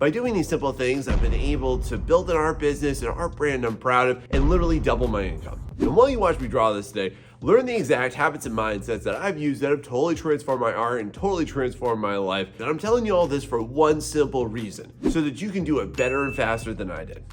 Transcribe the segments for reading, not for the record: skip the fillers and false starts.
By doing these simple things, I've been able to build an art business, an art brand I'm proud of, and literally double my income. And while you watch me draw this today, learn the exact habits and mindsets that I've used that have totally transformed my art and totally transformed my life. And I'm telling you all this for one simple reason, so that you can do it better and faster than I did.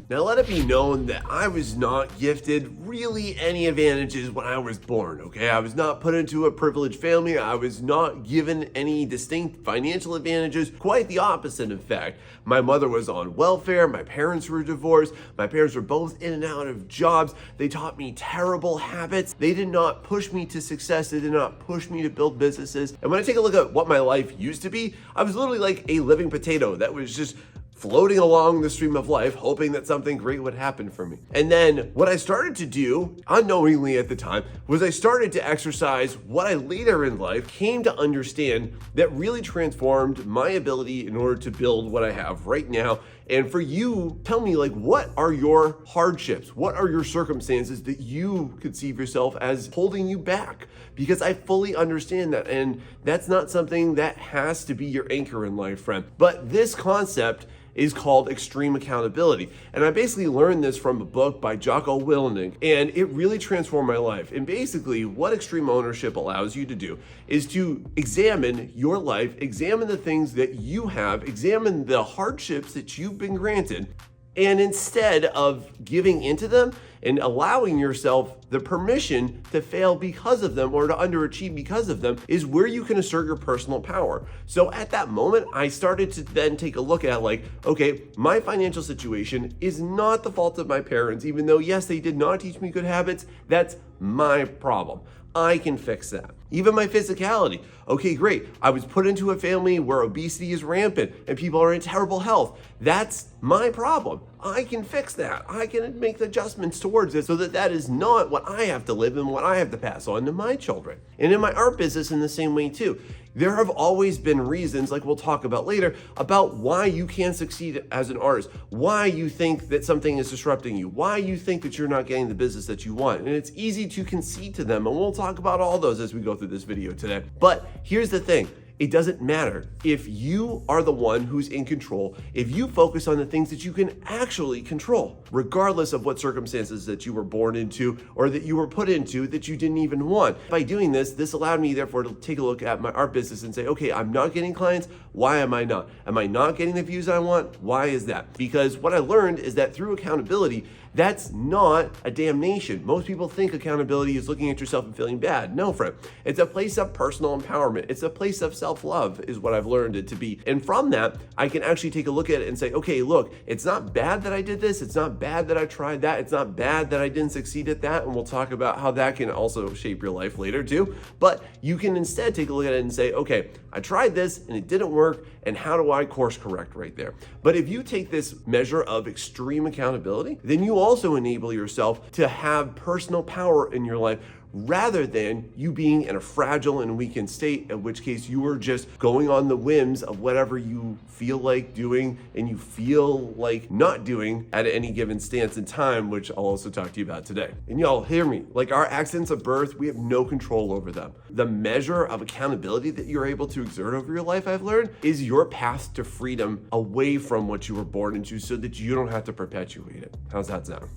Now, let it be known that I was not gifted really any advantages when I was born, okay? I was not put into a privileged family. I was not given any distinct financial advantages. Quite the opposite, in fact. My mother was on welfare. My parents were divorced. My parents were both in and out of jobs. They taught me terrible habits. They did not push me to success. They did not push me to build businesses. And when I take a look at what my life used to be, I was literally like a living potato that was just floating along the stream of life, hoping that something great would happen for me. And then what I started to do, unknowingly at the time, was I started to exercise what I later in life came to understand that really transformed my ability in order to build what I have right now. And for you, tell me, like, what are your hardships? What are your circumstances that you conceive yourself as holding you back? Because I fully understand that. And that's not something that has to be your anchor in life, friend. But this concept is called extreme accountability. And I basically learned this from a book by Jocko Willink, and it really transformed my life. And basically what extreme ownership allows you to do is to examine your life, examine the things that you have, examine the hardships that you've been granted, and instead of giving into them and allowing yourself the permission to fail because of them or to underachieve because of them is where you can assert your personal power. So at that moment, I started to then take a look at like, okay, my financial situation is not the fault of my parents, even though yes, they did not teach me good habits. That's my problem. I can fix that. Even my physicality. Okay, great. I was put into a family where obesity is rampant and people are in terrible health. That's my problem. I can fix that. I can make the adjustments towards it so that that is not what I have to live and what I have to pass on to my children. And in my art business in the same way too. There have always been reasons, like we'll talk about later, about why you can't succeed as an artist, why you think that something is disrupting you, why you think that you're not getting the business that you want. And it's easy to concede to them, and we'll talk about all those as we go through this video today. But here's the thing. It doesn't matter if you are the one who's in control, if you focus on the things that you can actually control, regardless of what circumstances that you were born into or that you were put into that you didn't even want. By doing this, this allowed me therefore to take a look at my art business and say, okay, I'm not getting clients. Why am I not? Am I not getting the views I want? Why is that? Because what I learned is that through accountability, that's not a damnation. Most people think accountability is looking at yourself and feeling bad. No, friend. It's a place of personal empowerment. It's a place of self-love is what I've learned it to be. And from that, I can actually take a look at it and say, okay, look, it's not bad that I did this. It's not bad that I tried that. It's not bad that I didn't succeed at that. And we'll talk about how that can also shape your life later too. But you can instead take a look at it and say, okay, I tried this and it didn't work. And how do I course correct right there? But if you take this measure of extreme accountability, then you also enable yourself to have personal power in your life rather than you being in a fragile and weakened state, in which case you are just going on the whims of whatever you feel like doing and you feel like not doing at any given stance in time, which I'll also talk to you about today. And y'all hear me, like our accidents of birth, we have no control over them. The measure of accountability that you're able to exert over your life, I've learned, is your path to freedom away from what you were born into so that you don't have to perpetuate it. How's that sound?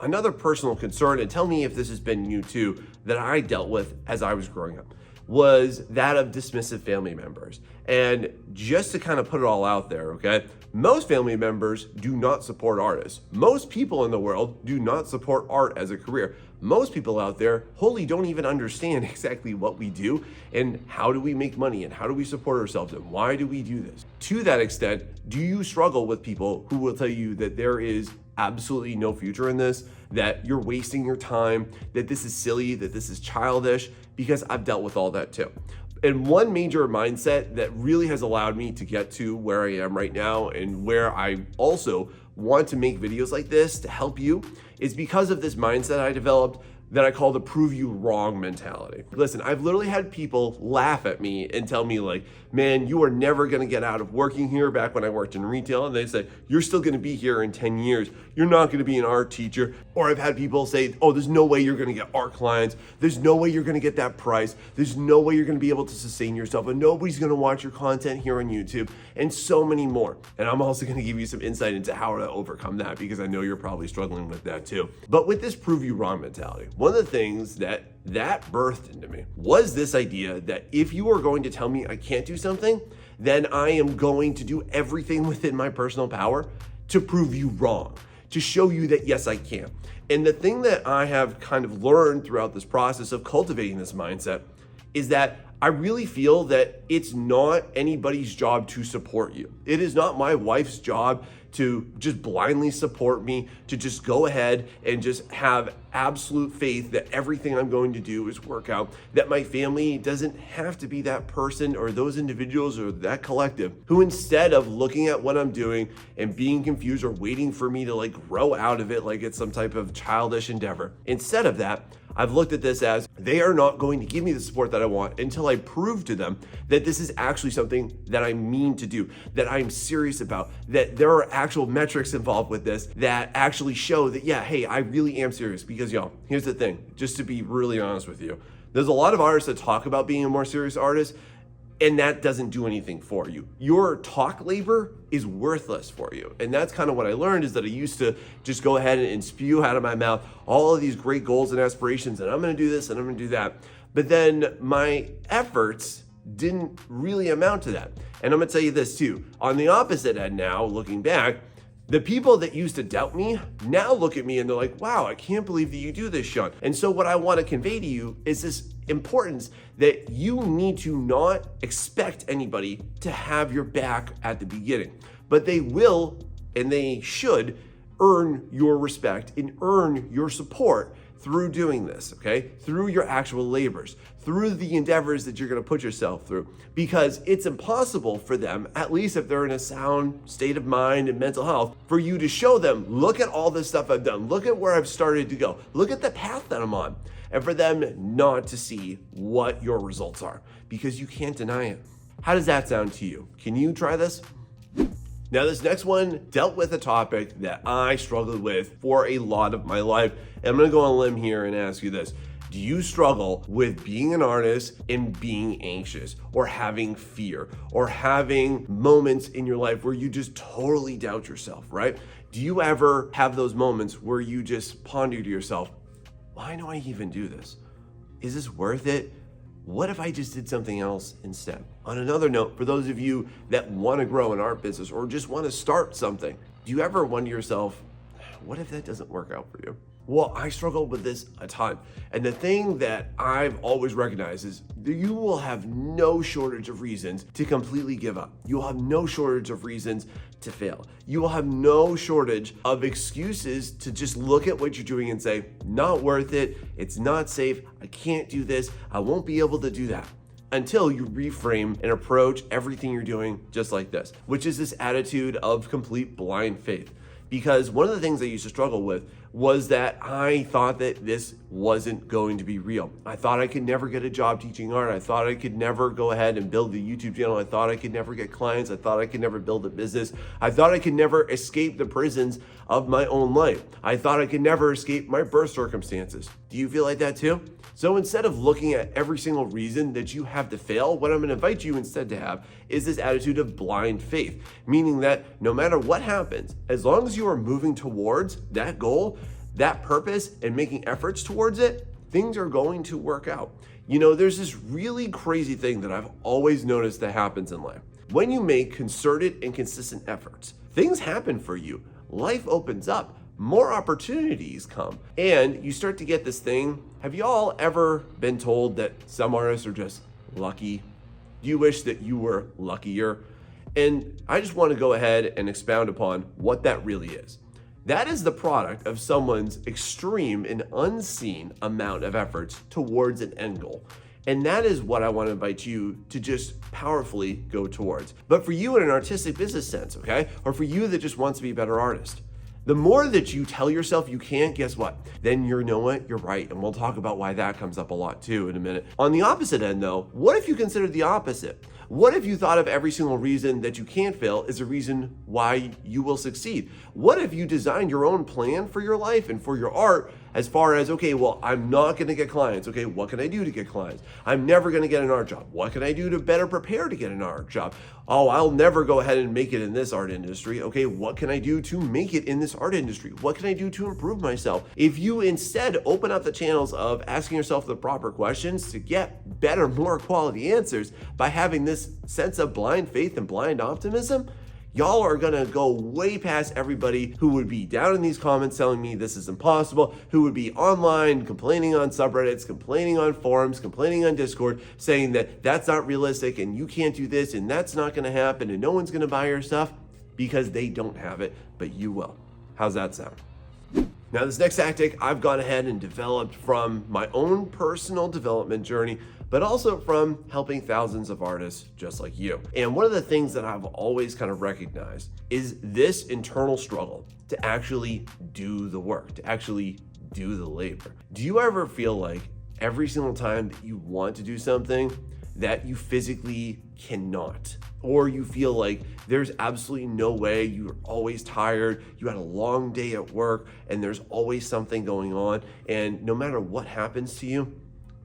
Another personal concern, and tell me if this has been you too, that I dealt with as I was growing up, was that of dismissive family members. And just to kind of put it all out there, okay, most family members do not support artists. Most people in the world do not support art as a career. Most people out there wholly don't even understand exactly what we do and how do we make money and how do we support ourselves and why do we do this. To that extent, do you struggle with people who will tell you that there is absolutely no future in this, that you're wasting your time, that this is silly, that this is childish? Because I've dealt with all that too. And one major mindset that really has allowed me to get to where I am right now and where I also want to make videos like this to help you is because of this mindset I developed that I call the prove you wrong mentality. Listen, I've literally had people laugh at me and tell me like, man, you are never gonna get out of working here back when I worked in retail. And they say, you're still gonna be here in 10 years. You're not gonna be an art teacher. Or I've had people say, oh, there's no way you're gonna get art clients. There's no way you're gonna get that price. There's no way you're gonna be able to sustain yourself. And nobody's gonna watch your content here on YouTube, and so many more. And I'm also gonna give you some insight into how to overcome that, because I know you're probably struggling with that too. But with this prove you wrong mentality, one of the things that birthed into me was this idea that if you are going to tell me I can't do something, then I am going to do everything within my personal power to prove you wrong, to show you that yes, I can. And the thing that I have kind of learned throughout this process of cultivating this mindset is that I really feel that it's not anybody's job to support you. It is not my wife's job to just blindly support me, to just go ahead and just have absolute faith that everything I'm going to do is work out, that my family doesn't have to be that person or those individuals or that collective who, instead of looking at what I'm doing and being confused or waiting for me to like grow out of it like it's some type of childish endeavor, instead of that, I've looked at this as they are not going to give me the support that I want until I prove to them that this is actually something that I mean to do, that I'm serious about, that there are actual metrics involved with this that actually show that, yeah, hey, I really am serious. Because y'all, here's the thing, just to be really honest with you, there's a lot of artists that talk about being a more serious artist, and that doesn't do anything for you. Your talk labor is worthless for you. And that's kind of what I learned, is that I used to just go ahead and spew out of my mouth all of these great goals and aspirations, and I'm gonna do this and I'm gonna do that. But then my efforts didn't really amount to that. And I'm gonna tell you this too, on the opposite end now, looking back, the people that used to doubt me now look at me and they're like, wow, I can't believe that you do this, Sean. And so what I want to convey to you is this importance that you need to not expect anybody to have your back at the beginning, but they will and they should earn your respect and earn your support through doing this, okay? Through your actual labors, through the endeavors that you're gonna put yourself through, because it's impossible for them, at least if they're in a sound state of mind and mental health, for you to show them, look at all this stuff I've done, look at where I've started to go, look at the path that I'm on, and for them not to see what your results are, because you can't deny it. How does that sound to you? Can you try this? Now, this next one dealt with a topic that I struggled with for a lot of my life. And I'm gonna go on a limb here and ask you this. Do you struggle with being an artist and being anxious, or having fear, or having moments in your life where you just totally doubt yourself, right? Do you ever have those moments where you just ponder to yourself, why do I even do this? Is this worth it? What if I just did something else instead? On another note, for those of you that want to grow an art business or just want to start something, do you ever wonder yourself, what if that doesn't work out for you? Well, I struggle with this a ton. And the thing that I've always recognized is that you will have no shortage of reasons to completely give up. You will have no shortage of reasons to fail. You will have no shortage of excuses to just look at what you're doing and say, not worth it, it's not safe, I can't do this, I won't be able to do that. Until you reframe and approach everything you're doing just like this, which is this attitude of complete blind faith. Because one of the things I used to struggle with was that I thought that this wasn't going to be real. I thought I could never get a job teaching art. I thought I could never go ahead and build a YouTube channel. I thought I could never get clients. I thought I could never build a business. I thought I could never escape the prisons of my own life. I thought I could never escape my birth circumstances. Do you feel like that too? So instead of looking at every single reason that you have to fail, what I'm going to invite you instead to have is this attitude of blind faith, meaning that no matter what happens, as long as you are moving towards that goal, that purpose, and making efforts towards it, things are going to work out. You know, there's this really crazy thing that I've always noticed that happens in life. When you make concerted and consistent efforts, things happen for you. Life opens up. More opportunities come, and you start to get this thing. Have y'all ever been told that some artists are just lucky? Do you wish that you were luckier? And I just want to go ahead and expound upon what that really is. That is the product of someone's extreme and unseen amount of efforts towards an end goal. And that is what I want to invite you to just powerfully go towards. But for you in an artistic business sense, okay? Or for you that just wants to be a better artist, The more that you tell yourself you can't, guess what? Then you know what? You're right. And we'll talk about why that comes up a lot too in a minute. On the opposite end though, what if you considered the opposite? What if you thought of every single reason that you can't fail as a reason why you will succeed? What if you designed your own plan for your life and for your art as far as, okay, well, I'm not gonna get clients. Okay, what can I do to get clients? I'm never gonna get an art job. What can I do to better prepare to get an art job? Oh, I'll never go ahead and make it in this art industry. Okay, what can I do to make it in this art industry? What can I do to improve myself? If you instead open up the channels of asking yourself the proper questions to get better, more quality answers by having this sense of blind faith and blind optimism, y'all are gonna go way past everybody who would be down in these comments telling me this is impossible, who would be online complaining on subreddits, complaining on forums, complaining on Discord, saying that that's not realistic and you can't do this and that's not gonna happen and no one's gonna buy your stuff because they don't have it, but you will. How's that sound? Now, this next tactic I've gone ahead and developed from my own personal development journey, but also from helping thousands of artists just like you. And one of the things that I've always kind of recognized is this internal struggle to actually do the work, to actually do the labor. Do you ever feel like every single time that you want to do something that you physically cannot? Or you feel like there's absolutely no way, you're always tired, you had a long day at work, and there's always something going on, and no matter what happens to you,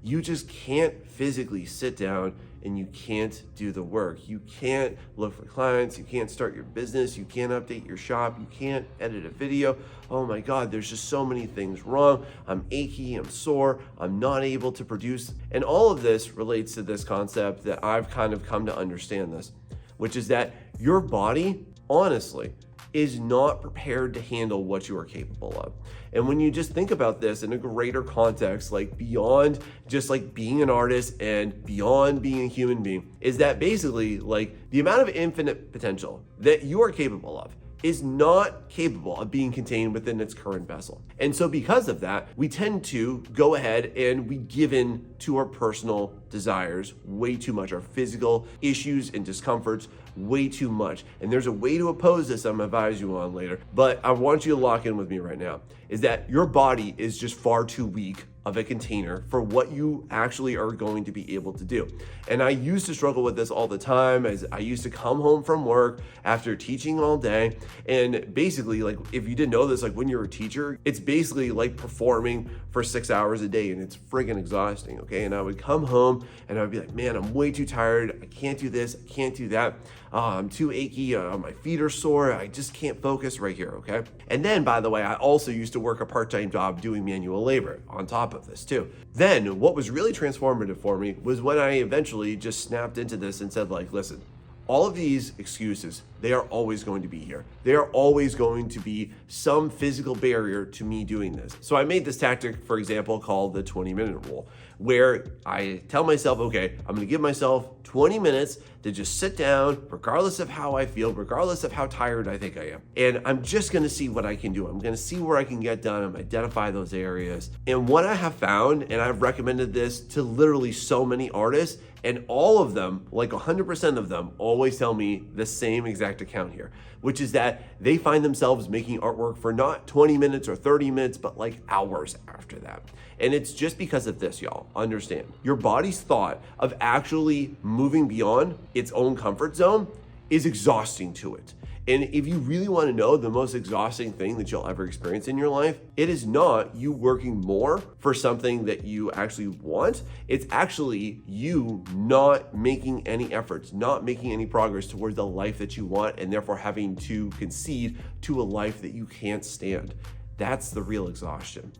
you just can't physically sit down and you can't do the work. You can't look for clients, you can't start your business, you can't update your shop, you can't edit a video. Oh my God, there's just so many things wrong. I'm achy, I'm sore, I'm not able to produce. And all of this relates to this concept that I've kind of come to understand this, which is that your body, honestly, is not prepared to handle what you are capable of. And when you just think about this in a greater context, like beyond just like being an artist and beyond being a human being, is that basically like the amount of infinite potential that you are capable of is not capable of being contained within its current vessel. And so because of that, we tend to go ahead and we give in to our personal desires way too much, our physical issues and discomforts way too much. And there's a way to oppose this I'm gonna advise you on later, but I want you to lock in with me right now, is that your body is just far too weak of a container for what you actually are going to be able to do. And I used to struggle with this all the time, as I used to come home from work after teaching all day. And basically, like, if you didn't know this, like when you're a teacher, it's basically like performing for 6 hours a day and it's friggin' exhausting, okay? And I would come home and I'd be like, man, I'm way too tired. I can't do this, I can't do that. I'm too achy, my feet are sore. I just can't focus right here, okay? And then, by the way, I also used to work a part-time job doing manual labor on top of this too. Then what was really transformative for me was when I eventually just snapped into this and said, like, listen, all of these excuses, they are always going to be here. They are always going to be some physical barrier to me doing this. So I made this tactic, for example, called the 20-minute rule, where I tell myself, okay, I'm gonna give myself 20 minutes to just sit down, regardless of how I feel, regardless of how tired I think I am. And I'm just gonna see what I can do. I'm gonna see where I can get done. I'm gonna identify those areas. And what I have found, and I've recommended this to literally so many artists, and all of them, like 100% of them, always tell me the same exact account here, which is that they find themselves making artwork for not 20 minutes or 30 minutes, but like hours after that. And it's just because of this, y'all. Understand, your body's thought of actually moving beyond its own comfort zone is exhausting to it. And if you really want to know the most exhausting thing that you'll ever experience in your life, it is not you working more for something that you actually want. It's actually you not making any efforts, not making any progress towards the life that you want, and therefore having to concede to a life that you can't stand. That's the real exhaustion.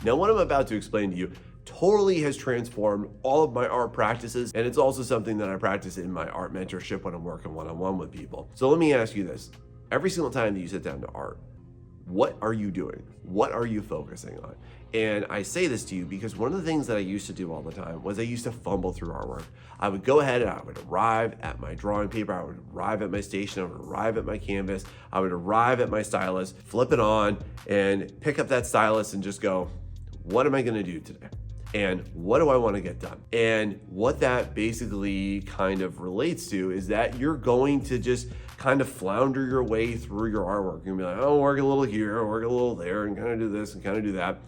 Now, what I'm about to explain to you totally has transformed all of my art practices, and it's also something that I practice in my art mentorship when I'm working one-on-one with people. So let me ask you this. Every single time that you sit down to art, what are you doing? What are you focusing on? And I say this to you because one of the things that I used to do all the time was I used to fumble through artwork. I would go ahead and I would arrive at my drawing paper, I would arrive at my station, I would arrive at my canvas, I would arrive at my stylus, flip it on, and pick up that stylus and just go, what am I gonna do today? and what do I want to get done? And what that basically kind of relates to is that you're going to just kind of flounder your way through your artwork. You're gonna be like, oh, work a little here, work a little there, and kind of do this and kind of do that.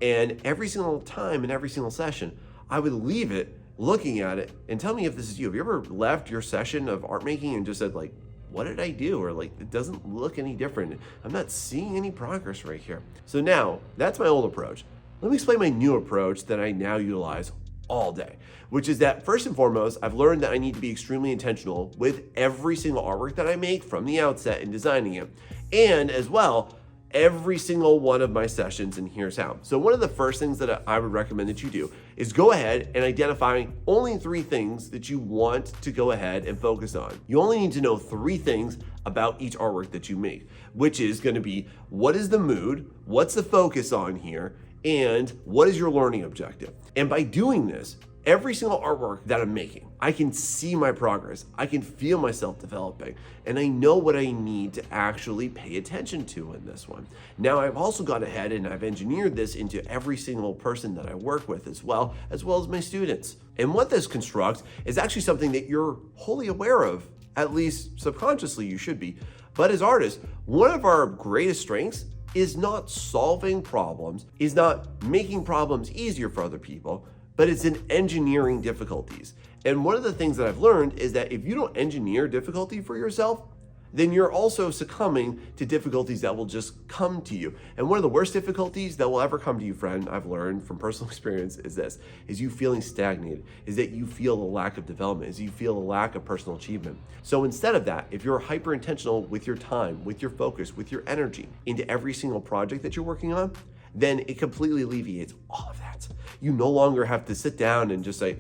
And every single time in every single session, I would leave it looking at it and tell me if this is you. Have you ever left your session of art making and just said like, what did I do? Or like, it doesn't look any different. I'm not seeing any progress right here. So now that's my old approach. Let me explain my new approach that I now utilize all day, which is that first and foremost, I've learned that I need to be extremely intentional with every single artwork that I make from the outset in designing it. And as well, every single one of my sessions, and here's how. So one of the first things that I would recommend that you do is go ahead and identify only 3 things that you want to go ahead and focus on. You only need to know 3 things about each artwork that you make, which is going to be what is the mood, what's the focus on here, and what is your learning objective. And by doing this, every single artwork that I'm making, I can see my progress. I can feel myself developing, and I know what I need to actually pay attention to in this one. Now, I've also gone ahead and I've engineered this into every single person that I work with as well as my students. And what this constructs is actually something that you're wholly aware of, at least subconsciously you should be. But as artists, one of our greatest strengths is not solving problems, is not making problems easier for other people, but it's in engineering difficulties. And one of the things that I've learned is that if you don't engineer difficulty for yourself, then you're also succumbing to difficulties that will just come to you. And one of the worst difficulties that will ever come to you, friend, I've learned from personal experience is this, is you feeling stagnated, is that you feel a lack of development, is you feel a lack of personal achievement. So instead of that, if you're hyper intentional with your time, with your focus, with your energy into every single project that you're working on, then it completely alleviates all of that. You no longer have to sit down and just say,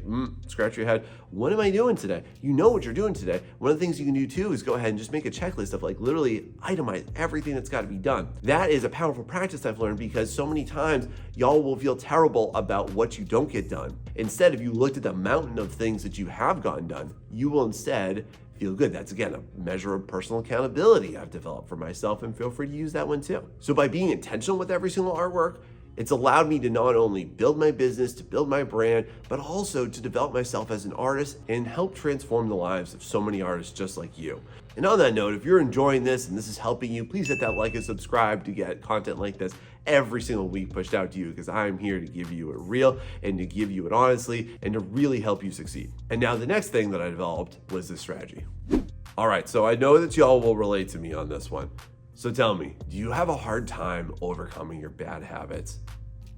scratch your head, what am I doing today? You know what you're doing today. One of the things you can do too is go ahead and just make a checklist of like literally itemize everything that's got to be done. That is a powerful practice I've learned because so many times y'all will feel terrible about what you don't get done. Instead, if you looked at the mountain of things that you have gotten done, you will instead feel good. That's again a measure of personal accountability I've developed for myself, and feel free to use that one too. So by being intentional with every single artwork, it's allowed me to not only build my business, to build my brand, but also to develop myself as an artist and help transform the lives of so many artists just like you. And on that note, if you're enjoying this and this is helping you, please hit that like and subscribe to get content like this every single week pushed out to you, because I'm here to give you it real and to give you it honestly and to really help you succeed. And now the next thing that I developed was this strategy. All right, so I know that y'all will relate to me on this one. So tell me, do you have a hard time overcoming your bad habits?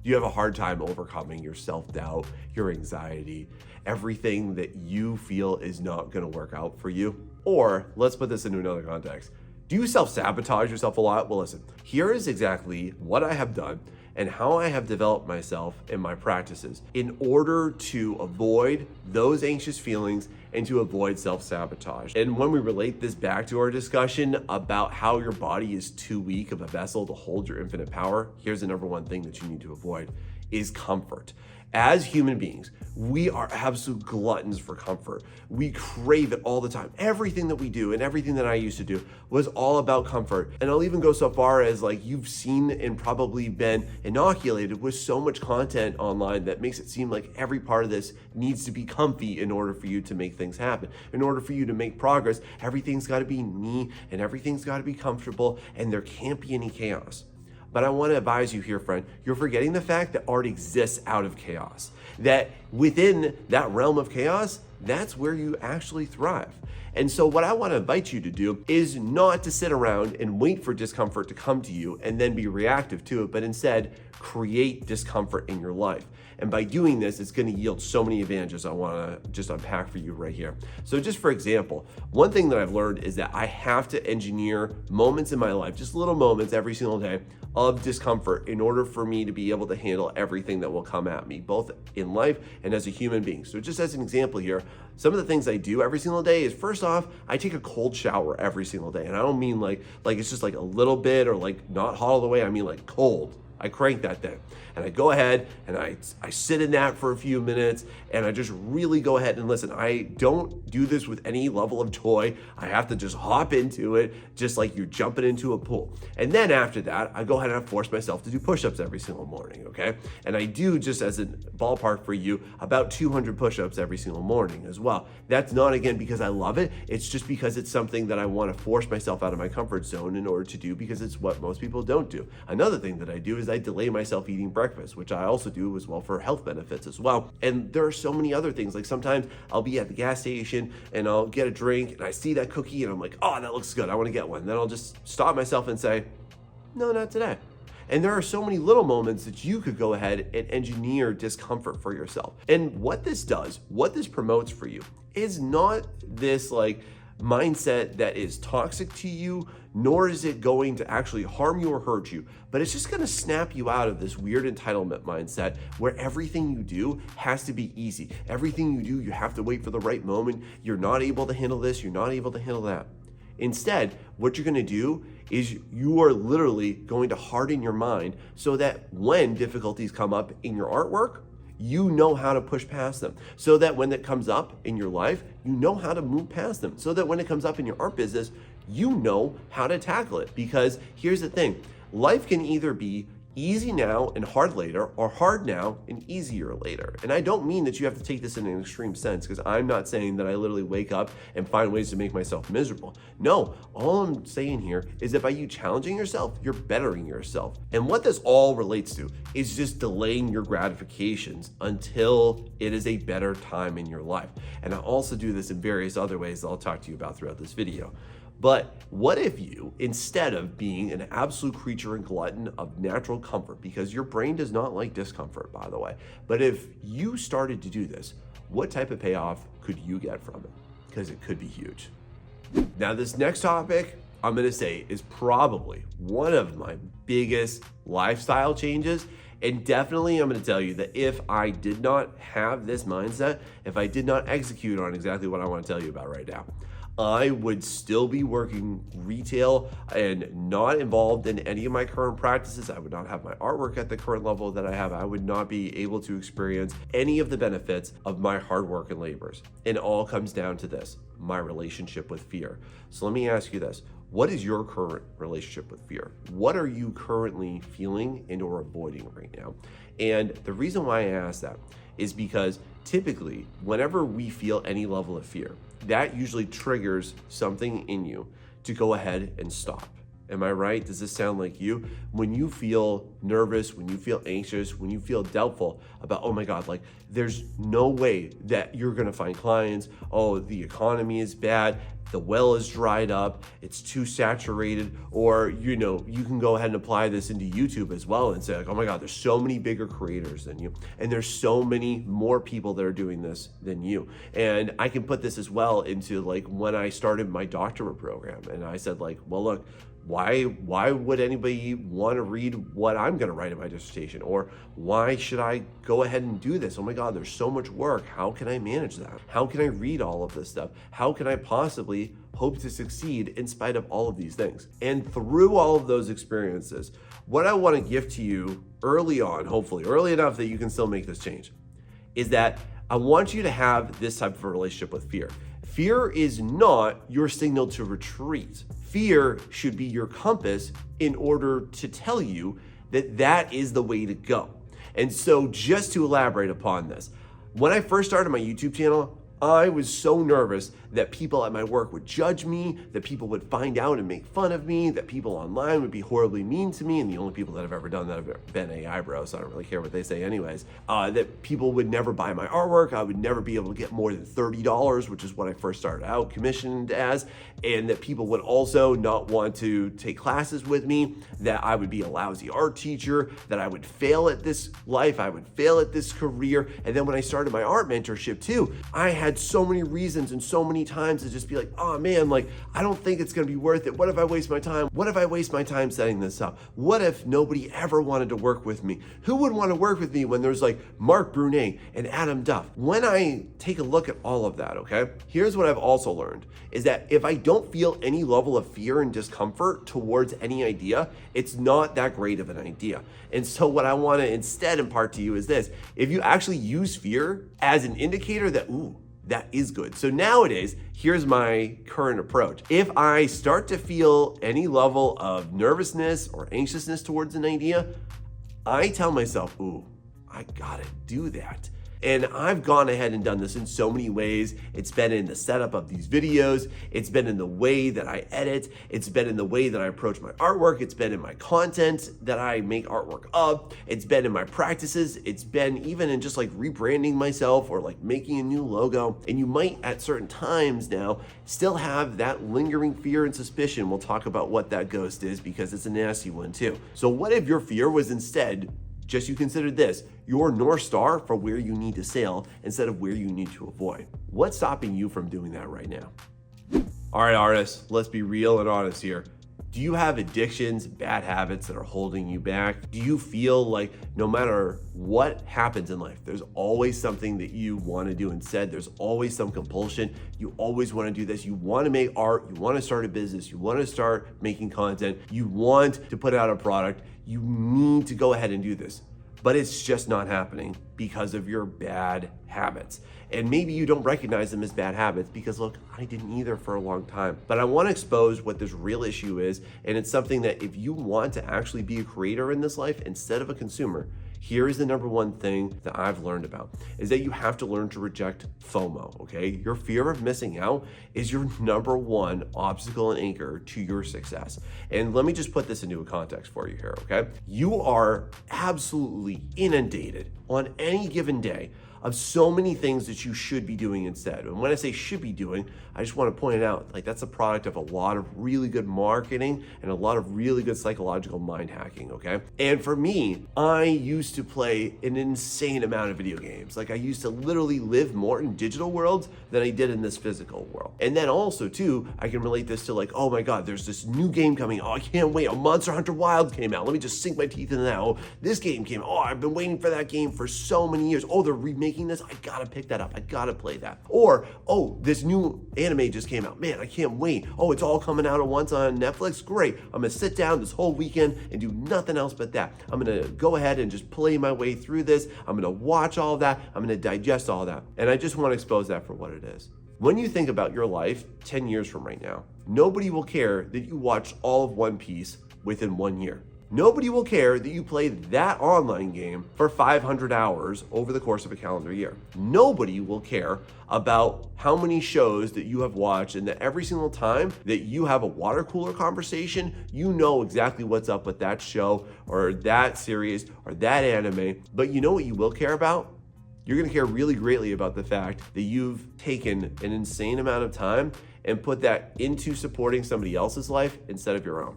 Do you have a hard time overcoming your self-doubt, your anxiety, everything that you feel is not going to work out for you? Or let's put this into another context. Do you self-sabotage yourself a lot? Well, listen, here is exactly what I have done and how I have developed myself and my practices in order to avoid those anxious feelings and to avoid self-sabotage. And when we relate this back to our discussion about how your body is too weak of a vessel to hold your infinite power, here's the number one thing that you need to avoid is comfort. As human beings, we are absolute gluttons for comfort. We crave it all the time. Everything that we do and everything that I used to do was all about comfort. And I'll even go so far as like you've seen and probably been inoculated with so much content online that makes it seem like every part of this needs to be comfy in order for you to make things happen. In order for you to make progress, everything's got to be neat and everything's got to be comfortable and there can't be any chaos. But I want to advise you here, friend, you're forgetting the fact that art exists out of chaos. That within that realm of chaos, that's where you actually thrive. And so what I want to invite you to do is not to sit around and wait for discomfort to come to you and then be reactive to it, but instead create discomfort in your life. And by doing this, it's going to yield so many advantages I want to just unpack for you right here. So just for example, one thing that I've learned is that I have to engineer moments in my life, just little moments every single day of discomfort in order for me to be able to handle everything that will come at me, both in life and as a human being. So just as an example here, some of the things I do every single day is, first off, I take a cold shower every single day. And I don't mean like it's just like a little bit or like not hot all the way. I mean like cold. I crank that thing and I go ahead and I sit in that for a few minutes and I just really go ahead and listen. I don't do this with any level of joy. I have to just hop into it just like you're jumping into a pool. And then after that, I go ahead and I force myself to do push-ups every single morning, okay? And I do, just as a ballpark for you, about 200 push-ups every single morning as well. That's not, again, because I love it. It's just because it's something that I want to force myself out of my comfort zone in order to do, because it's what most people don't do. Another thing that I do is I delay myself eating breakfast, which I also do as well for health benefits as well. And there are so many other things. Like sometimes I'll be at the gas station and I'll get a drink and I see that cookie and I'm like, oh, that looks good, I want to get one. Then I'll just stop myself and say, no, not today. And there are so many little moments that you could go ahead and engineer discomfort for yourself. And what this does, what this promotes for you, is not this like mindset that is toxic to you, nor is it going to actually harm you or hurt you, but it's just going to snap you out of this weird entitlement mindset where everything you do has to be easy. Everything you do, you have to wait for the right moment. You're not able to handle this, you're not able to handle that. Instead, what you're going to do is you are literally going to harden your mind so that when difficulties come up in your artwork, you know how to push past them. So that when it comes up in your life, you know how to move past them. So that when it comes up in your art business, you know how to tackle it. Because here's the thing, life can either be easy now and hard later, or hard now and easier later. And I don't mean that you have to take this in an extreme sense, because I'm not saying that I literally wake up and find ways to make myself miserable. No, all I'm saying here is that by you challenging yourself, you're bettering yourself. And what this all relates to is just delaying your gratifications until it is a better time in your life. And I also do this in various other ways that I'll talk to you about throughout this video. But what if you, instead of being an absolute creature and glutton of natural comfort, because your brain does not like discomfort, by the way, but if you started to do this, what type of payoff could you get from it? Because it could be huge. Now, this next topic, I'm going to say, is probably one of my biggest lifestyle changes. And definitely, I'm going to tell you that if I did not have this mindset, if I did not execute on exactly what I want to tell you about right now, I would still be working retail and not involved in any of my current practices. I would not have my artwork at the current level that I have. I would not be able to experience any of the benefits of my hard work and labors. And it all comes down to this, my relationship with fear. So let me ask you this. What is your current relationship with fear? What are you currently feeling and or avoiding right now? And the reason why I ask that is because typically, whenever we feel any level of fear, that usually triggers something in you to go ahead and stop. Am I right? Does this sound like you? When you feel nervous, when you feel anxious, when you feel doubtful about, oh my God, like there's no way that you're gonna find clients. Oh, the economy is bad. The well is dried up, it's too saturated, or you can go ahead and apply this into YouTube as well and say like, oh my God, there's so many bigger creators than you, and there's so many more people that are doing this than you. And I can put this as well into like when I started my doctorate program, and I said like, well look, why would anybody want to read what I'm going to write in my dissertation? Or why should I go ahead and do this? Oh my God, there's so much work. How can I manage that? How can I read all of this stuff? How can I possibly hope to succeed in spite of all of these things? And through all of those experiences, what I want to give to you early on, hopefully early enough that you can still make this change, is that I want you to have this type of a relationship with fear. Fear is not your signal to retreat. Fear should be your compass in order to tell you that that is the way to go. And so just to elaborate upon this, when I first started my YouTube channel, I was so nervous that people at my work would judge me, that people would find out and make fun of me, that people online would be horribly mean to me, and the only people that have ever done that have been AI bros, so I don't really care what they say anyways, that people would never buy my artwork, I would never be able to get more than $30, which is what I first started out commissioned as, and that people would also not want to take classes with me, that I would be a lousy art teacher, that I would fail at this life, I would fail at this career. And then when I started my art mentorship too, I had had so many reasons and so many times to just be like, oh man, like, I don't think it's gonna be worth it. What if I waste my time? What if I waste my time setting this up? What if nobody ever wanted to work with me? Who would want to work with me when there's like Mark Brunet and Adam Duff? When I take a look at all of that, okay, here's what I've also learned is that if I don't feel any level of fear and discomfort towards any idea, it's not that great of an idea. And so what I want to instead impart to you is this: if you actually use fear as an indicator that, ooh, that is good. So nowadays, here's my current approach. If I start to feel any level of nervousness or anxiousness towards an idea, I tell myself, ooh, I gotta do that. And I've gone ahead and done this in so many ways. It's been in the setup of these videos. It's been in the way that I edit. It's been in the way that I approach my artwork. It's been in my content that I make artwork of. It's been in my practices. It's been even in just like rebranding myself or like making a new logo. And you might at certain times now still have that lingering fear and suspicion. We'll talk about what that ghost is because it's a nasty one too. So what if your fear was instead just you considered this, your North Star for where you need to sail instead of where you need to avoid? What's stopping you from doing that right now? All right, artists, let's be real and honest here. Do you have addictions, bad habits that are holding you back? Do you feel like no matter what happens in life, there's always something that you want to do instead? There's always some compulsion. You always want to do this. You want to make art. You want to start a business. You want to start making content. You want to put out a product. You need to go ahead and do this, but it's just not happening because of your bad habits. And maybe you don't recognize them as bad habits because look, I didn't either for a long time. But I want to expose what this real issue is. And it's something that if you want to actually be a creator in this life instead of a consumer, here is the number one thing that I've learned about is that you have to learn to reject FOMO, okay? Your fear of missing out is your number one obstacle and anchor to your success. And let me just put this into a context for you here, okay? You are absolutely inundated on any given day of so many things that you should be doing instead. And when I say should be doing, I just want to point it out, like that's a product of a lot of really good marketing and a lot of really good psychological mind hacking, okay? And for me, I used to play an insane amount of video games. Like I used to literally live more in digital worlds than I did in this physical world. And then also too, I can relate this to like, oh my God, there's this new game coming. Oh, I can't wait. Oh, Monster Hunter Wilds came out. Let me just sink my teeth into that. Oh, this game came out. Oh, I've been waiting for that game for so many years. Oh, they're remaking this. I gotta pick that up. I gotta play that. Or, oh, this new anime just came out. Man, I can't wait. Oh, it's all coming out at once on Netflix. Great. I'm gonna sit down this whole weekend and do nothing else but that. I'm gonna go ahead and just play my way through this. I'm gonna watch all that. I'm gonna digest all that. And I just want to expose that for what it is. When you think about your life 10 years from right now, nobody will care that you watched all of One Piece within 1 year. Nobody will care that you played that online game for 500 hours over the course of a calendar year. Nobody will care about how many shows that you have watched and that every single time that you have a water cooler conversation, you know exactly what's up with that show or that series or that anime. But you know what you will care about? You're gonna care really greatly about the fact that you've taken an insane amount of time and put that into supporting somebody else's life instead of your own.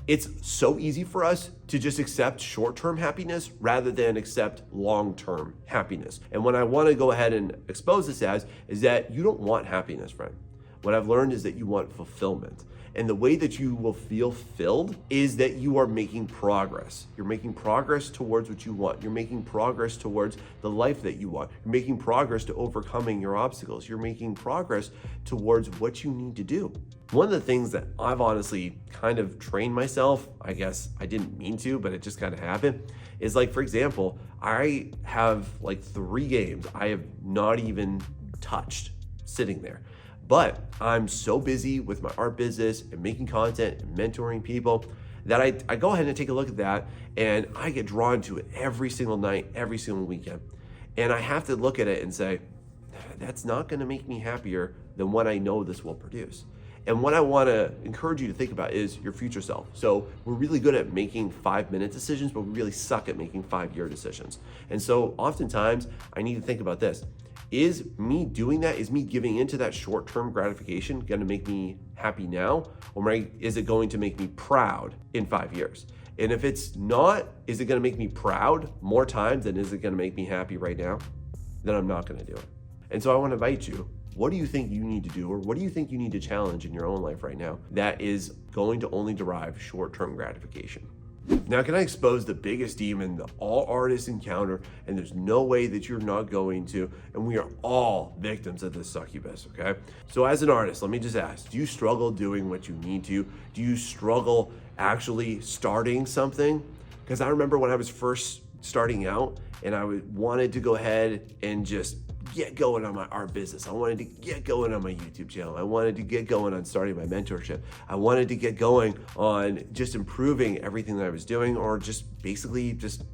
It's so easy for us to just accept short-term happiness rather than accept long-term happiness. And what I want to go ahead and expose this as is that you don't want happiness, friend. What I've learned is that you want fulfillment. And the way that you will feel filled is that you are making progress. You're making progress towards what you want. You're making progress towards the life that you want. You're making progress to overcoming your obstacles. You're making progress towards what you need to do. One of the things that I've honestly kind of trained myself, I guess I didn't mean to, but it just kind of happened, is like, for example, I have like 3 games I have not even touched sitting there. But I'm so busy with my art business and making content and mentoring people that I go ahead and take a look at that and I get drawn to it every single night, every single weekend. And I have to look at it and say, that's not gonna make me happier than what I know this will produce. And what I wanna encourage you to think about is your future self. So we're really good at making 5-minute decisions, but we really suck at making 5-year decisions. And so oftentimes I need to think about this. Is me doing that, is me giving into that short-term gratification gonna make me happy now? Or is it going to make me proud in 5 years? And if it's not, is it gonna make me proud more times than is it gonna make me happy right now? Then I'm not gonna do it. And so I want to invite you, what do you think you need to do, or what do you think you need to challenge in your own life right now that is going to only derive short-term gratification? Now, can I expose the biggest demon that all artists encounter, and there's no way that you're not going to, and we are all victims of this succubus, okay? So as an artist, let me just ask, do you struggle doing what you need to? Do you struggle actually starting something? Because I remember when I was first starting out and I wanted to go ahead and just get going on my art business. I wanted to get going on my YouTube channel. I wanted to get going on starting my mentorship. I wanted to get going on just improving everything that I was doing, or just basically just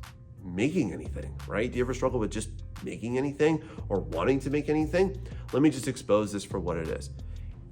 making anything, right? Do you ever struggle with just making anything or wanting to make anything? Let me just expose this for what it is.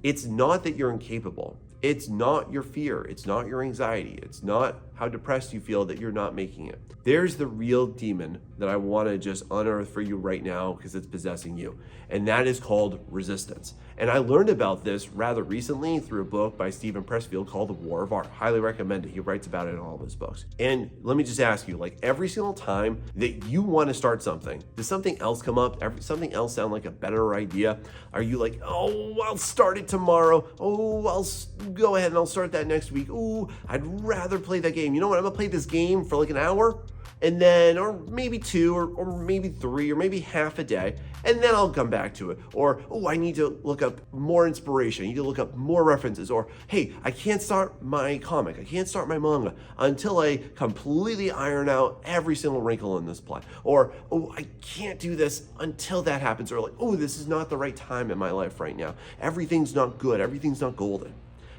It's not that you're incapable. It's not your fear. It's not your anxiety. It's not how depressed you feel that you're not making it. There's the real demon that I want to just unearth for you right now because it's possessing you. And that is called resistance. And I learned about this rather recently through a book by Stephen Pressfield called The War of Art. Highly recommend it. He writes about it in all of his books. And let me just ask you, like every single time that you want to start something, does something else come up? Something else sound like a better idea? Are you like, oh, I'll start it tomorrow. Oh, I'll go ahead and I'll start that next week. Oh, I'd rather play that game. You know what? I'm gonna play this game for like an hour, and then, or maybe two, or maybe three, or maybe half a day, and then I'll come back to it. Or, oh, I need to look up more inspiration. I need to look up more references. Or, hey, I can't start my comic. I can't start my manga until I completely iron out every single wrinkle in this plot. Or, oh, I can't do this until that happens. Or like, oh, this is not the right time in my life right now. Everything's not good. Everything's not golden.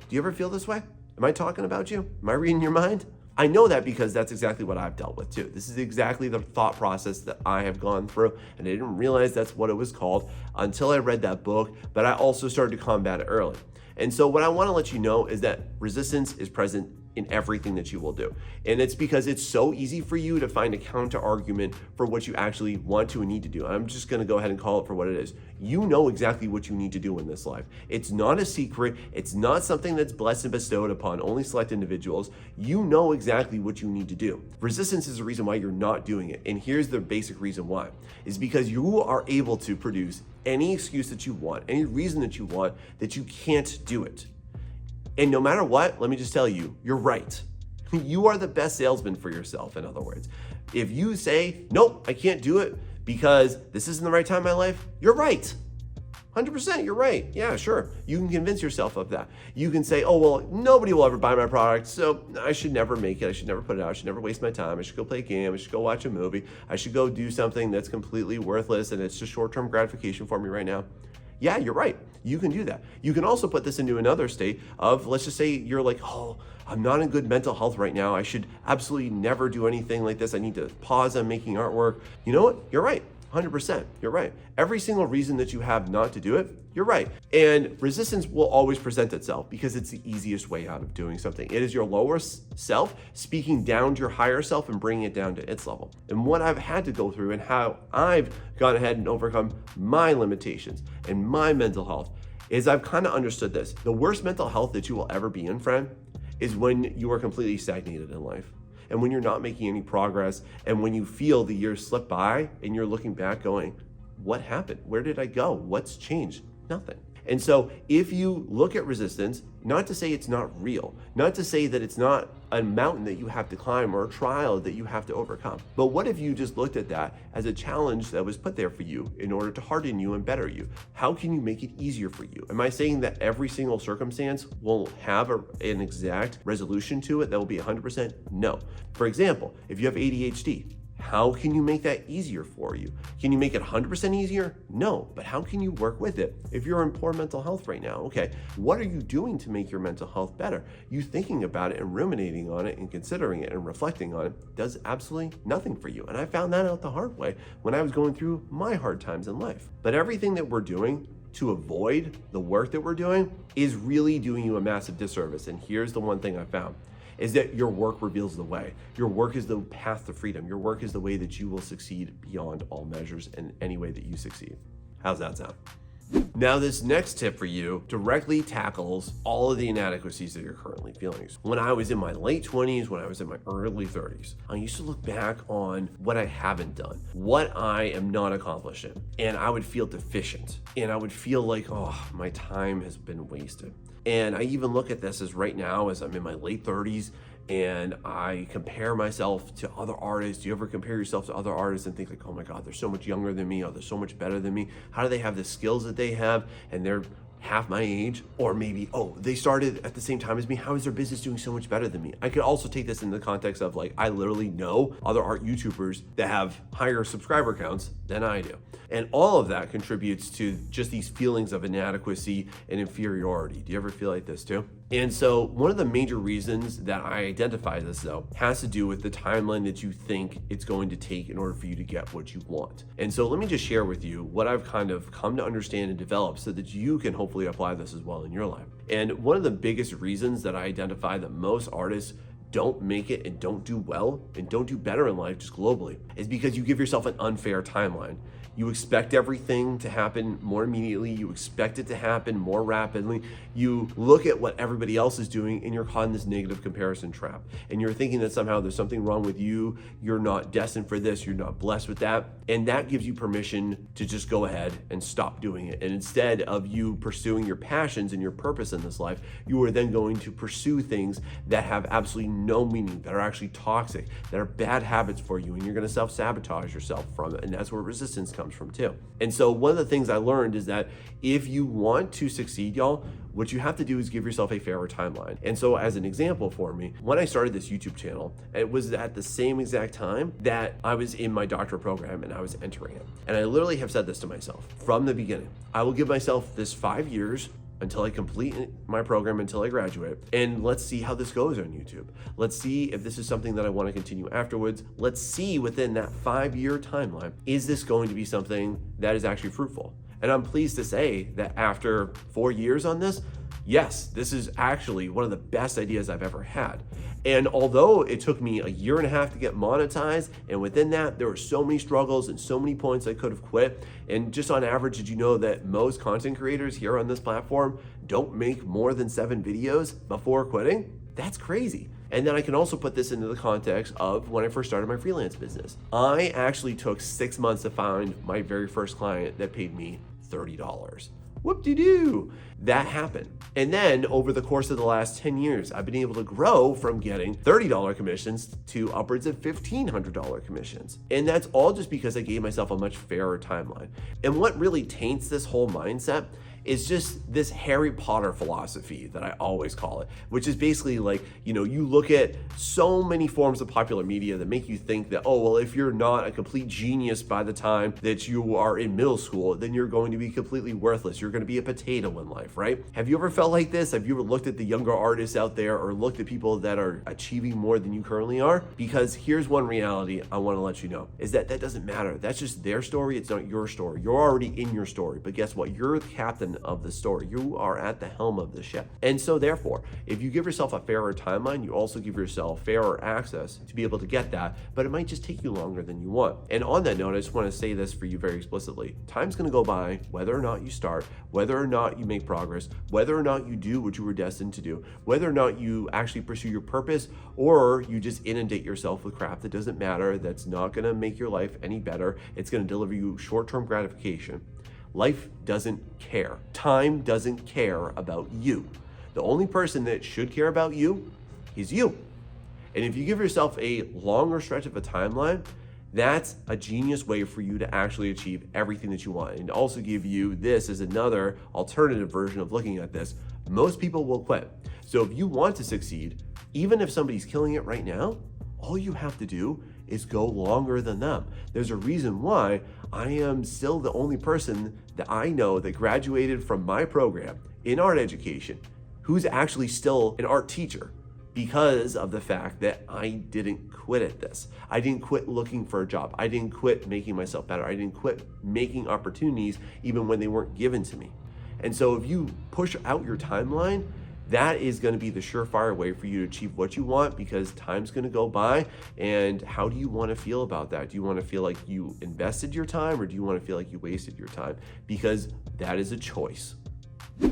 Do you ever feel this way? Am I talking about you? Am I reading your mind? I know that because that's exactly what I've dealt with too. This is exactly the thought process that I have gone through, and I didn't realize that's what it was called until I read that book, but I also started to combat it early. And so what I want to let you know is that resistance is present in everything that you will do. And it's because it's so easy for you to find a counter argument for what you actually want to and need to do. I'm just gonna go ahead and call it for what it is. You know exactly what you need to do in this life. It's not a secret. It's not something that's blessed and bestowed upon only select individuals. You know exactly what you need to do. Resistance is the reason why you're not doing it. And here's the basic reason why, is because you are able to produce any excuse that you want, any reason that you want, that you can't do it. And no matter what, let me just tell you, you're right. You are the best salesman for yourself, in other words. If you say, nope, I can't do it because this isn't the right time in my life, you're right. 100%, you're right. Yeah, sure. You can convince yourself of that. You can say, oh, well, nobody will ever buy my product, so I should never make it. I should never put it out. I should never waste my time. I should go play a game. I should go watch a movie. I should go do something that's completely worthless and it's just short-term gratification for me right now. Yeah, you're right. You can do that. You can also put this into another state of, let's just say you're like, oh, I'm not in good mental health right now. I should absolutely never do anything like this. I need to pause on making artwork. You know what? You're right. 100%. You're right. Every single reason that you have not to do it, you're right. And resistance will always present itself because it's the easiest way out of doing something. It is your lower self speaking down to your higher self and bringing it down to its level. And what I've had to go through and how I've gone ahead and overcome my limitations and my mental health is I've kind of understood this. The worst mental health that you will ever be in, friend, is when you are completely stagnated in life. And when you're not making any progress, and when you feel the years slip by and you're looking back going, what happened? Where did I go? What's changed? Nothing. And so if you look at resistance, not to say it's not real, not to say that it's not a mountain that you have to climb or a trial that you have to overcome, but what if you just looked at that as a challenge that was put there for you in order to harden you and better you? How can you make it easier for you? Am I saying that every single circumstance will have an exact resolution to it that will be 100%? No. For example, if you have ADHD, how can you make that easier for you? Can you make it 100% easier? No, but how can you work with it? If you're in poor mental health right now, okay, what are you doing to make your mental health better? You thinking about it and ruminating on it and considering it and reflecting on it does absolutely nothing for you. And I found that out the hard way when I was going through my hard times in life. But everything that we're doing to avoid the work that we're doing is really doing you a massive disservice. And here's the one thing I found, is that your work reveals the way. Your work is the path to freedom. Your work is the way that you will succeed beyond all measures in any way that you succeed. How's that sound? Now, this next tip for you directly tackles all of the inadequacies that you're currently feeling. When I was in my late 20s, when I was in my early 30s, I used to look back on what I haven't done, what I am not accomplishing, and I would feel deficient. And I would feel like, oh, my time has been wasted. And I even look at this as right now, as I'm in my late 30s, and I compare myself to other artists. Do you ever compare yourself to other artists and think like, oh my God, they're so much younger than me, or they're so much better than me? How do they have the skills that they have and they're half my age? Or maybe, oh, they started at the same time as me. How is their business doing so much better than me? I could also take this in the context of like, I literally know other art YouTubers that have higher subscriber counts than I do. And all of that contributes to just these feelings of inadequacy and inferiority. Do you ever feel like this too? And so one of the major reasons that I identify this though has to do with the timeline that you think it's going to take in order for you to get what you want. And so let me just share with you what I've kind of come to understand and develop so that you can hopefully apply this as well in your life. And one of the biggest reasons that I identify that most artists don't make it and don't do well and don't do better in life just globally is because you give yourself an unfair timeline. You expect everything to happen more immediately. You expect it to happen more rapidly. You look at what everybody else is doing and you're caught in this negative comparison trap. And you're thinking that somehow there's something wrong with you. You're not destined for this. You're not blessed with that. And that gives you permission to just go ahead and stop doing it. And instead of you pursuing your passions and your purpose in this life, you are then going to pursue things that have absolutely no meaning, that are actually toxic, that are bad habits for you. And you're going to self-sabotage yourself from it. And that's where resistance comes from too. And so one of the things I learned is that if you want to succeed, y'all, what you have to do is give yourself a fairer timeline. And so as an example for me, when I started this YouTube channel, it was at the same exact time that I was in my doctorate program and I was entering it. And I literally have said this to myself from the beginning. I will give myself this 5 years until I complete my program, until I graduate. And let's see how this goes on YouTube. Let's see if this is something that I want to continue afterwards. Let's see within that 5-year timeline, is this going to be something that is actually fruitful? And I'm pleased to say that after 4 years on this, yes, this is actually one of the best ideas I've ever had. And although it took me 1.5 years to get monetized, and within that, there were so many struggles and so many points I could have quit. And just on average, did you know that most content creators here on this platform don't make more than 7 videos before quitting? That's crazy. And then I can also put this into the context of when I first started my freelance business. I actually took 6 months to find my very first client that paid me $30. Whoop-de-doo. That happened. And then over the course of the last 10 years, I've been able to grow from getting $30 commissions to upwards of $1,500 commissions. And that's all just because I gave myself a much fairer timeline. And what really taints this whole mindset is just this Harry Potter philosophy that I always call it, which is basically like, you look at so many forms of popular media that make you think that, oh, well, if you're not a complete genius by the time that you are in middle school, then you're going to be completely worthless. You're going to be a potato in life, right? Have you ever felt like this? Have you ever looked at the younger artists out there or looked at people that are achieving more than you currently are? Because here's one reality I want to let you know, is that doesn't matter. That's just their story. It's not your story. You're already in your story, but guess what? You're the captain of the story. You are at the helm of the ship. And so therefore, if you give yourself a fairer timeline, you also give yourself fairer access to be able to get that, but it might just take you longer than you want. And on that note, I just want to say this for you very explicitly. Time's going to go by whether or not you start, whether or not you make progress, whether or not you do what you were destined to do, whether or not you actually pursue your purpose, or you just inundate yourself with crap that doesn't matter, that's not going to make your life any better. It's going to deliver you short-term gratification. Life doesn't care. Time doesn't care about you. The only person that should care about you is you. And if you give yourself a longer stretch of a timeline, that's a genius way for you to actually achieve everything that you want. And also give you this as another alternative version of looking at this. Most people will quit. So if you want to succeed, even if somebody's killing it right now, all you have to do is go longer than them. There's a reason why I am still the only person that I know that graduated from my program in art education who's actually still an art teacher, because of the fact that I didn't quit at this. I didn't quit looking for a job. I didn't quit making myself better. I didn't quit making opportunities even when they weren't given to me. And so if you push out your timeline, that is going to be the surefire way for you to achieve what you want, because time's going to go by. And how do you want to feel about that? Do you want to feel like you invested your time, or do you want to feel like you wasted your time? Because that is a choice.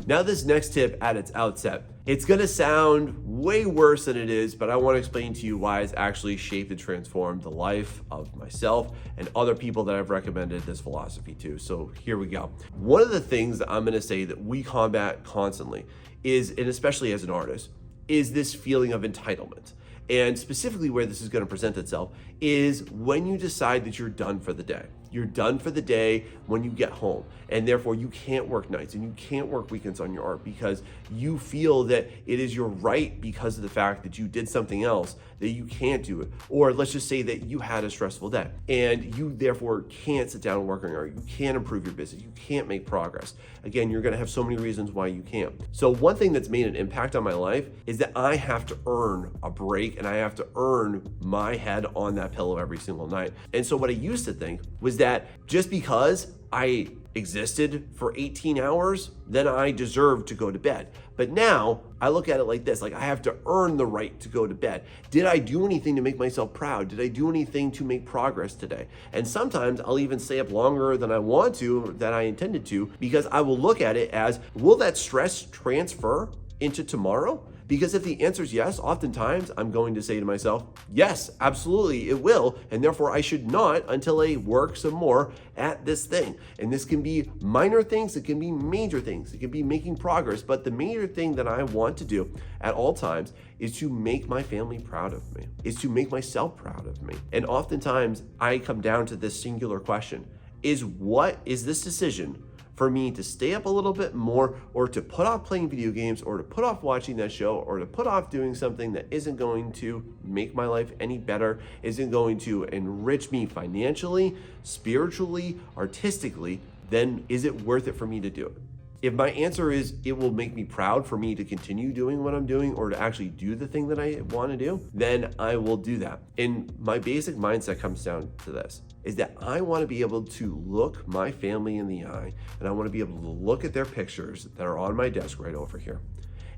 Now, this next tip at its outset, it's going to sound way worse than it is, but I want to explain to you why it's actually shaped and transformed the life of myself and other people that I've recommended this philosophy to. So here we go. One of the things that I'm going to say that we combat constantly is, and especially as an artist, is this feeling of entitlement. And specifically where this is going to present itself is when you decide that you're done for the day. You're done for the day when you get home, and therefore you can't work nights and you can't work weekends on your art because you feel that it is your right, because of the fact that you did something else, that you can't do it. Or let's just say that you had a stressful day and you therefore can't sit down and work on your art. You can't improve your business. You can't make progress. Again, you're going to have so many reasons why you can't. So one thing that's made an impact on my life is that I have to earn a break, and I have to earn my head on that pillow every single night. And so what I used to think was that just because I existed for 18 hours, then I deserved to go to bed. But now I look at it like this, like I have to earn the right to go to bed. Did I do anything to make myself proud? Did I do anything to make progress today? And sometimes I'll even stay up longer than I want to, than I intended to, because I will look at it as, will that stress transfer into tomorrow? Because if the answer is yes, oftentimes I'm going to say to myself, yes, absolutely, it will. And therefore I should not until I work some more at this thing. And this can be minor things, it can be major things, it can be making progress. But the major thing that I want to do at all times is to make my family proud of me, is to make myself proud of me. And oftentimes I come down to this singular question, is this decision for me to stay up a little bit more, or to put off playing video games, or to put off watching that show, or to put off doing something that isn't going to make my life any better, isn't going to enrich me financially, spiritually, artistically, then is it worth it for me to do it? If my answer is it will make me proud for me to continue doing what I'm doing, or to actually do the thing that I want to do, then I will do that. And my basic mindset comes down to this, is that I want to be able to look my family in the eye, and I want to be able to look at their pictures that are on my desk right over here.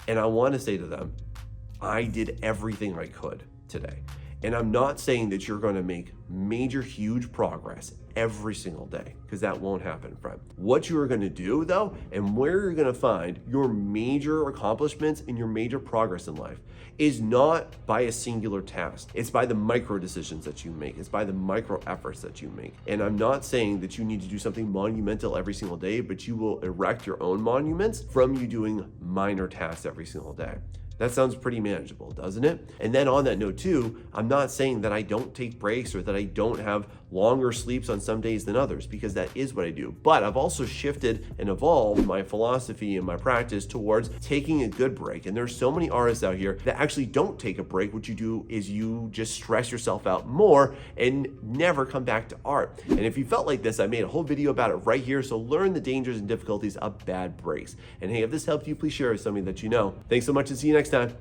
And I want to say to them, I did everything I could today. And I'm not saying that you're going to make major, huge progress every single day, because that won't happen, friend. What you are going to do though, and where you're going to find your major accomplishments and your major progress in life, is not by a singular task. It's by the micro decisions that you make. It's by the micro efforts that you make. And I'm not saying that you need to do something monumental every single day, but you will erect your own monuments from you doing minor tasks every single day. That sounds pretty manageable, doesn't it? And then on that note too, I'm not saying that I don't take breaks or that I don't have longer sleeps on some days than others, because that is what I do. But I've also shifted and evolved my philosophy and my practice towards taking a good break. And there's so many artists out here that actually don't take a break. What you do is you just stress yourself out more and never come back to art. And if you felt like this, I made a whole video about it right here. So learn the dangers and difficulties of bad breaks. And hey, if this helped you, please share it with somebody that you know. Thanks so much, and see you next time.